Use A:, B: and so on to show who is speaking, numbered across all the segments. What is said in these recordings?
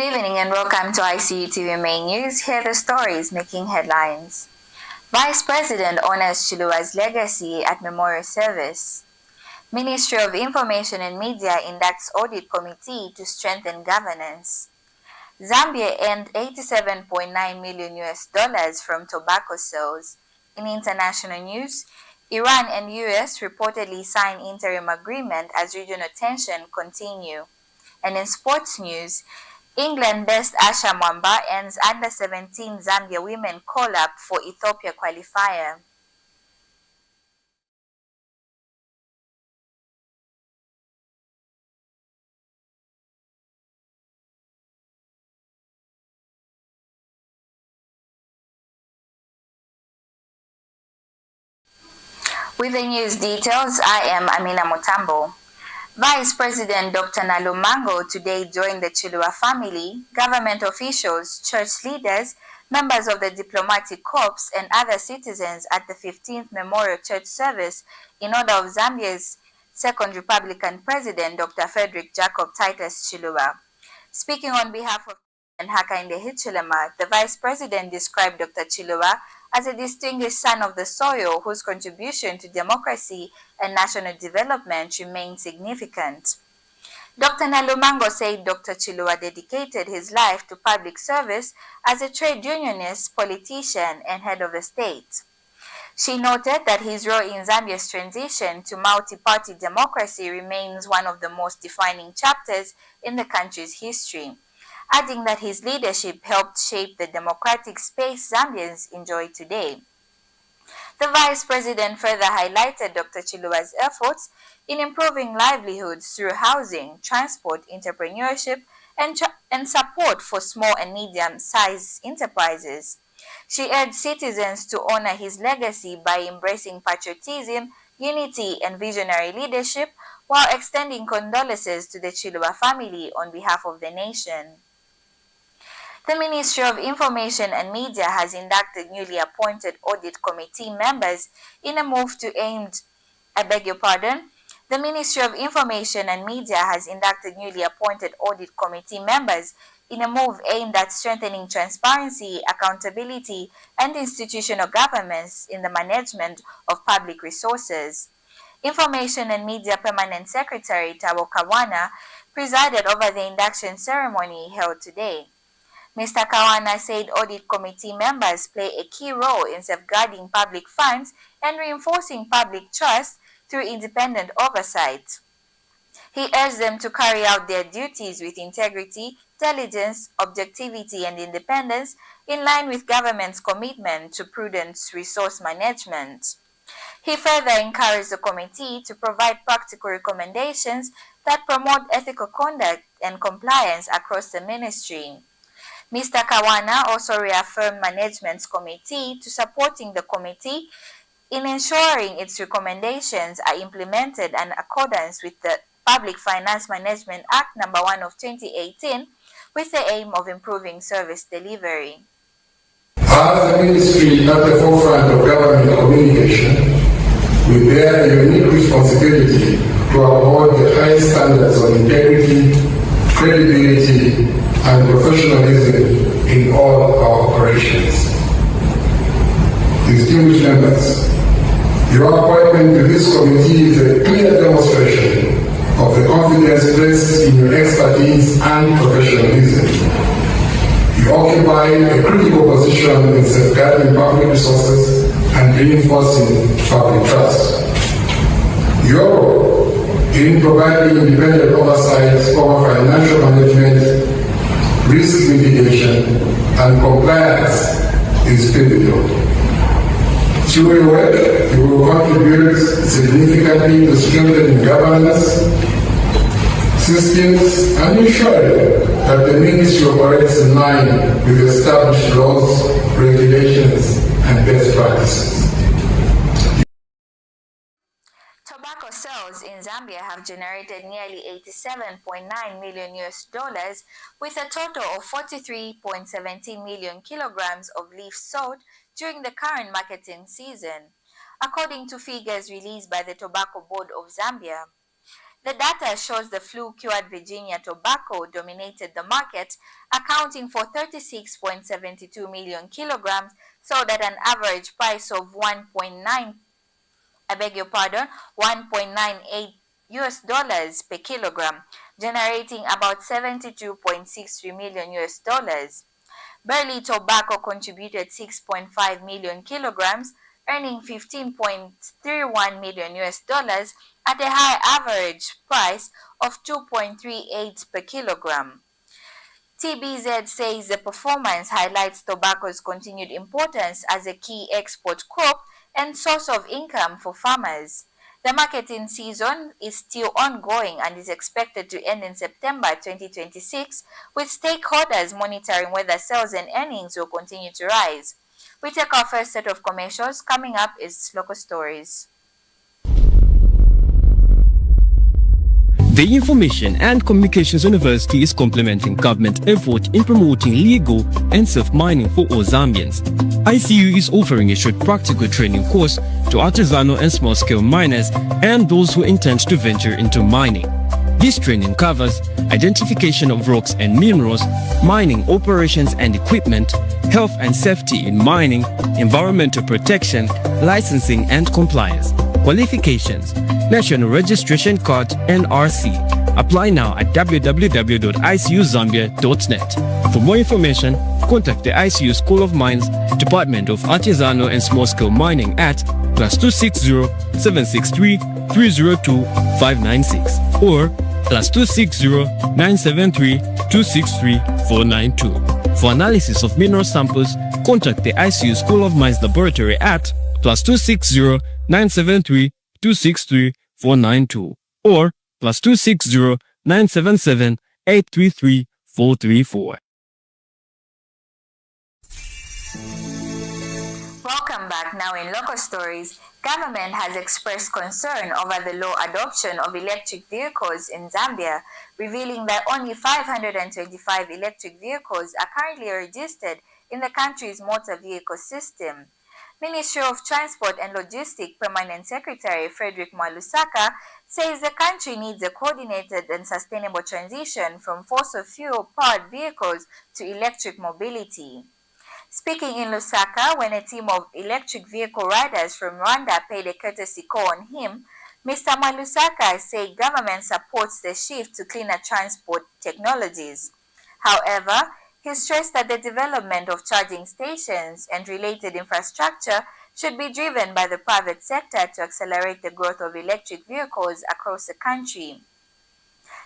A: evening and welcome to ICU TV Main News. Here are the stories making headlines. Vice President honors Chiluba's legacy at memorial service. Ministry of Information and Media inducts Audit Committee to strengthen governance. Zambia earned $87.9 million from tobacco sales. In international news, Iran and US reportedly sign interim agreement as regional tension continue. And in sports news, England-based Mwamba ends under-17 Zambia women call-up for Ethiopia qualifier. With the news details, I am Amina Mutambo. Vice President Dr. Nalumango today joined the Chiluba family, government officials, church leaders, members of the diplomatic corps, and other citizens at the 15th Memorial Church service in honor of Zambia's second Republican President, Dr. Frederick Jacob Titus Chiluba. Speaking on behalf of Hakainde Hichilema, the Vice President described Dr. Chiluba as a distinguished son of the soil whose contribution to democracy and national development remains significant. Dr. Nalumango said Dr. Chiluba dedicated his life to public service as a trade unionist, politician, and head of the state. She noted that his role in Zambia's transition to multi-party democracy remains one of the most defining chapters in the country's history, adding that his leadership helped shape the democratic space Zambians enjoy today. The Vice President further highlighted Dr. Chiluba's efforts in improving livelihoods through housing, transport, entrepreneurship, and support for small and medium-sized enterprises. She urged citizens to honor his legacy by embracing patriotism, unity, and visionary leadership while extending condolences to the Chiluba family on behalf of the nation. The Ministry of Information and Media has inducted newly appointed Audit Committee members in a move to The Ministry of Information and Media has inducted newly appointed Audit Committee members in a move aimed at strengthening transparency, accountability, and institutional governance in the management of public resources. Information and Media Permanent Secretary Tabo Kawana presided over the induction ceremony held today. Mr. Kawana said Audit Committee members play a key role in safeguarding public funds and reinforcing public trust through independent oversight. He urged them to carry out their duties with integrity, diligence, objectivity, and independence in line with government's commitment to prudent resource management. He further encouraged the committee to provide practical recommendations that promote ethical conduct and compliance across the ministry. Mr. Kawana also reaffirmed management's commitment to supporting the committee in ensuring its recommendations are implemented in accordance with the Public Finance Management Act No. 1 of 2018 with the aim of improving service delivery.
B: As a ministry at the forefront of government communication, we bear a unique responsibility to uphold the highest standards of integrity, credibility, and professionalism in all our operations. Distinguished members, your appointment to this committee is a clear demonstration of the confidence placed in your expertise and professionalism. You occupy a critical position in safeguarding public resources and reinforcing public trust. Your role in providing independent oversight over financial management, risk mitigation, and compliance is pivotal. Through your work, you will contribute significantly to strengthening governance, systems, and ensuring that the ministry operates in line with established laws, regulations, and best practices.
A: Tobacco sales in Zambia have generated nearly $87.9 million with a total of 43.17 million kilograms of leaf sold during the current marketing season, according to figures released by the Tobacco Board of Zambia. The data shows the flu-cured Virginia tobacco dominated the market, accounting for 36.72 million kilograms, sold at an average price of 1.98 US dollars per kilogram, generating about 72.63 million US dollars. Barley tobacco contributed 6.5 million kilograms, earning 15.31 million US dollars at a high average price of 2.38 per kilogram. TBZ says the performance highlights tobacco's continued importance as a key export crop and source of income for farmers. The marketing season is still ongoing and is expected to end in September 2026, with stakeholders monitoring whether sales and earnings will continue to rise. We take our first set of commercials. Coming up is Local Stories.
C: The Information and Communications University is complementing government effort in promoting legal and safe mining for all Zambians. ICU is offering a short practical training course to artisanal and small-scale miners and those who intend to venture into mining. This training covers identification of rocks and minerals, mining operations and equipment, health and safety in mining, environmental protection, licensing and compliance. Qualifications: National Registration Card NRC. Apply now at www.icuzambia.net. For more information, contact the ICU School of Mines, Department of Artisanal and Small-Scale Mining at +260 763 302 596 or +260 973 263 492. For analysis of mineral samples, contact the ICU School of Mines Laboratory at +260 973 263 492 or +260 977 833 434.
A: Welcome back. Now in Local Stories, government has expressed concern over the low adoption of electric vehicles in Zambia, revealing that only 525 electric vehicles are currently registered in the country's motor vehicle system. Ministry of Transport and Logistics Permanent Secretary Frederick Mwalusaka says the country needs a coordinated and sustainable transition from fossil fuel-powered vehicles to electric mobility. Speaking in Lusaka when a team of electric vehicle riders from Rwanda paid a courtesy call on him, Mr. Mwalusaka said government supports the shift to cleaner transport technologies. However, he stressed that the development of charging stations and related infrastructure should be driven by the private sector to accelerate the growth of electric vehicles across the country.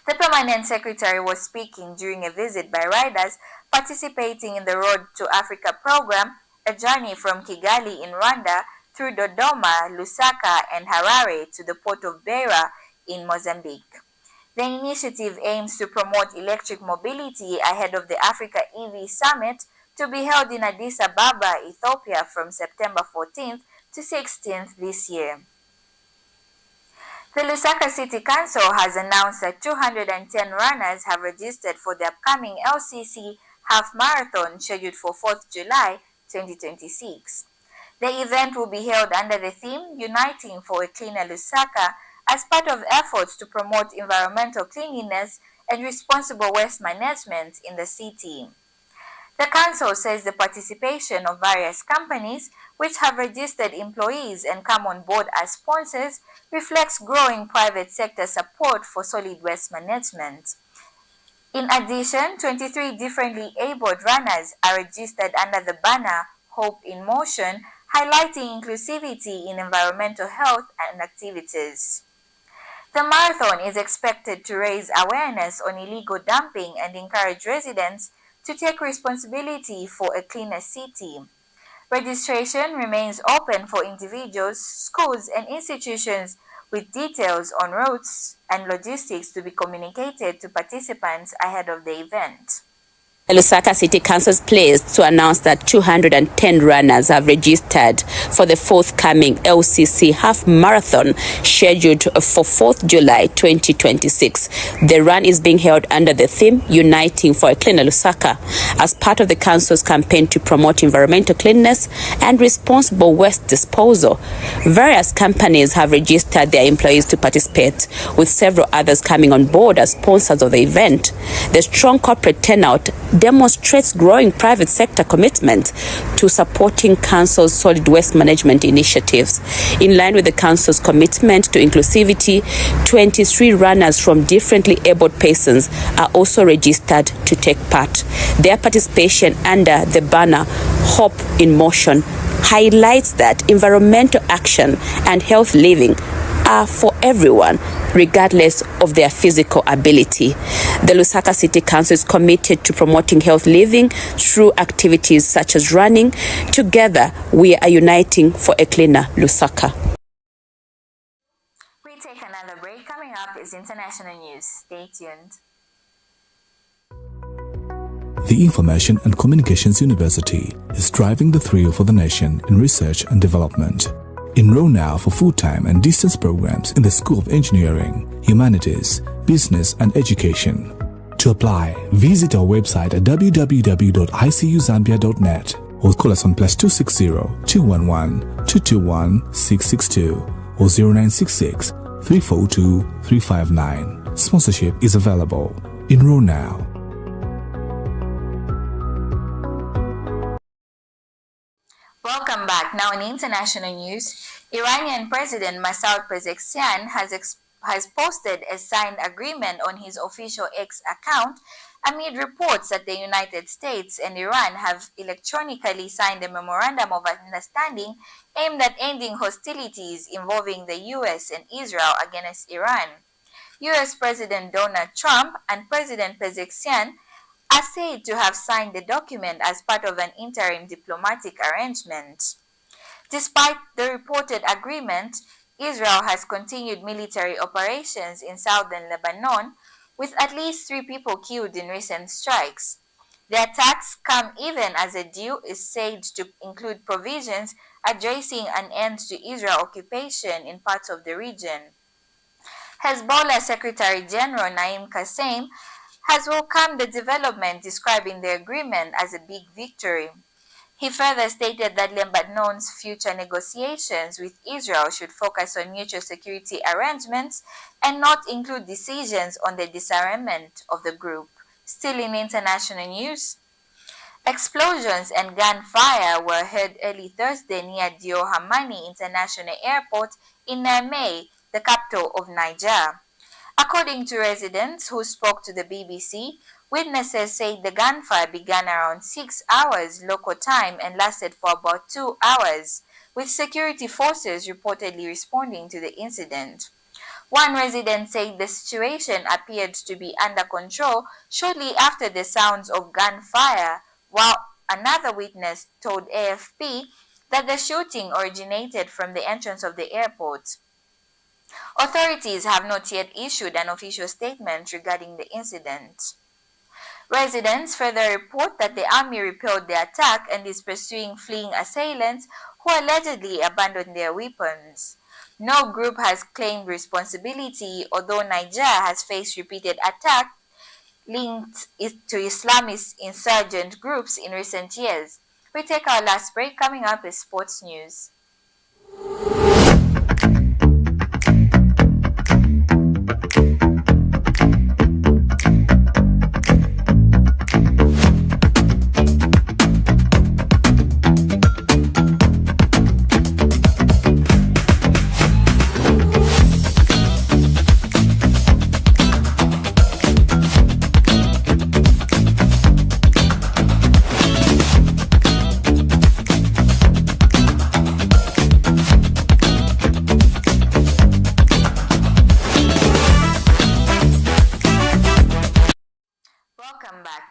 A: The permanent secretary was speaking during a visit by riders participating in the Road to Africa program, a journey from Kigali in Rwanda through Dodoma, Lusaka, and Harare to the port of Beira in Mozambique. The initiative aims to promote electric mobility ahead of the Africa EV Summit to be held in Addis Ababa, Ethiopia from September 14th to 16th this year. The Lusaka City Council has announced that 210 runners have registered for the upcoming LCC Half Marathon scheduled for 4th July 2026. The event will be held under the theme Uniting for a Cleaner Lusaka as part of efforts to promote environmental cleanliness and responsible waste management in the city. The council says the participation of various companies which have registered employees and come on board as sponsors reflects growing private sector support for solid waste management. In addition, 23 differently abled runners are registered under the banner Hope in Motion, highlighting inclusivity in environmental health and activities. The marathon is expected to raise awareness on illegal dumping and encourage residents to take responsibility for a cleaner city. Registration remains open for individuals, schools, and institutions, with details on routes and logistics to be communicated to participants ahead of the event.
D: The Lusaka City Council is pleased to announce that 210 runners have registered for the forthcoming LCC Half Marathon scheduled for 4th July 2026. The run is being held under the theme Uniting for a Cleaner Lusaka as part of the Council's campaign to promote environmental cleanliness and responsible waste disposal. Various companies have registered their employees to participate, with several others coming on board as sponsors of the event. The strong corporate turnout demonstrates growing private sector commitment to supporting Council's solid waste management initiatives. In line with the Council's commitment to inclusivity, 23 runners from differently abled persons are also registered to take part. Their participation under the banner Hope in Motion highlights that environmental action and health living are for everyone, regardless of their physical ability. The Lusaka City Council is committed to promoting health living through activities such as running. Together, we are uniting for a cleaner Lusaka.
A: We take another break. Coming up is international news. Stay tuned.
E: The Information and Communications University is driving the thrill for the nation in research and development. Enroll now for full-time and distance programs in the School of Engineering, Humanities, Business and Education. To apply, visit our website at www.icuzambia.net or call us on +260 211 221 662 or 0966 342 359. Sponsorship is available. Enroll now.
A: Welcome back. Now in international news, Iranian President Masoud Pezeshkian has posted a signed agreement on his official X account amid reports that the United States and Iran have electronically signed a memorandum of understanding aimed at ending hostilities involving the US and Israel against Iran. US President Donald Trump and President Pezeshkian are said to have signed the document as part of an interim diplomatic arrangement. Despite the reported agreement, Israel has continued military operations in southern Lebanon, with at least 3 people killed in recent strikes. The attacks come even as a deal is said to include provisions addressing an end to Israel occupation in parts of the region. Hezbollah Secretary General Naim Qassem has welcomed the development, describing the agreement as a big victory. He further stated that Lebanon's future negotiations with Israel should focus on mutual security arrangements and not include decisions on the disarmament of the group. Still in international news, explosions and gunfire were heard early Thursday near Dior Hamani International Airport in Niamey, the capital of Niger. According to residents who spoke to the BBC, witnesses say the gunfire began around 6 hours local time and lasted for about 2 hours, with security forces reportedly responding to the incident. One resident said the situation appeared to be under control shortly after the sounds of gunfire, while another witness told AFP that the shooting originated from the entrance of the airport. Authorities have not yet issued an official statement regarding the incident. Residents further report that the army repelled the attack and is pursuing fleeing assailants who allegedly abandoned their weapons. No group has claimed responsibility, although Niger has faced repeated attacks linked to Islamist insurgent groups in recent years. We take our last break. Coming up is sports news.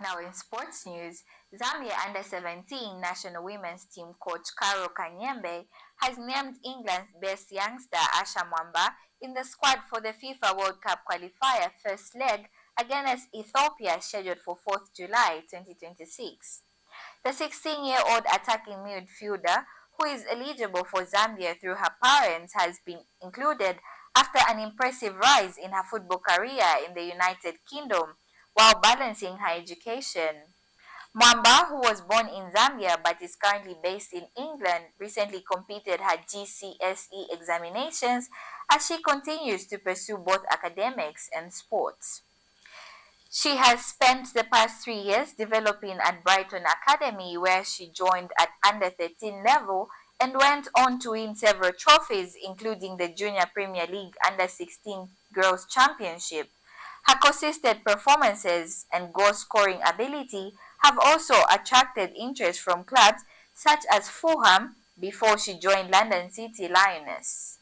A: Now in sports news, Zambia Under-17 national women's team coach Carol Kanyembe has named England's best youngster Asha Mwamba in the squad for the FIFA World Cup Qualifier first leg against Ethiopia scheduled for 4th July 2026. The 16-year-old attacking midfielder, who is eligible for Zambia through her parents, has been included after an impressive rise in her football career in the United Kingdom while balancing her education. Mwamba, who was born in Zambia but is currently based in England, recently completed her GCSE examinations as she continues to pursue both academics and sports. She has spent the past 3 years developing at Brighton Academy, where she joined at under 13 level and went on to win several trophies, including the Junior Premier League Under 16 Girls Championship. Her consistent performances and goal scoring ability have also attracted interest from clubs such as Fulham before she joined London City Lioness.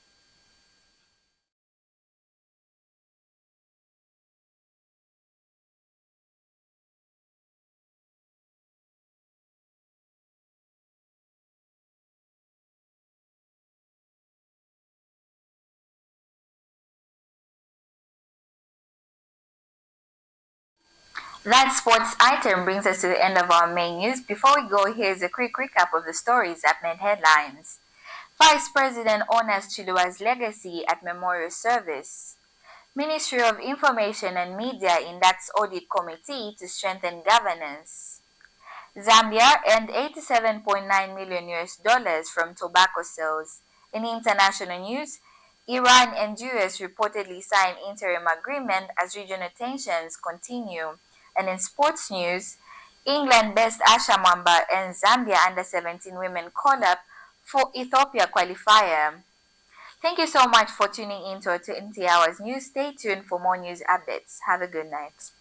A: That sports item brings us to the end of our main news. Before we go, here's a quick recap of the stories that made headlines. Vice President honors Chiluba's legacy at memorial service. Ministry of Information and Media inducts Audit Committee to strengthen governance. Zambia earned $87.9 million from tobacco sales. In international news, Iran and US reportedly sign interim agreement as regional tensions continue. And in sports news, England-based Mwamba and Zambia under-17 women call-up for Ethiopia qualifier. Thank you so much for tuning in to our 20 Hours News. Stay tuned for more news updates. Have a good night.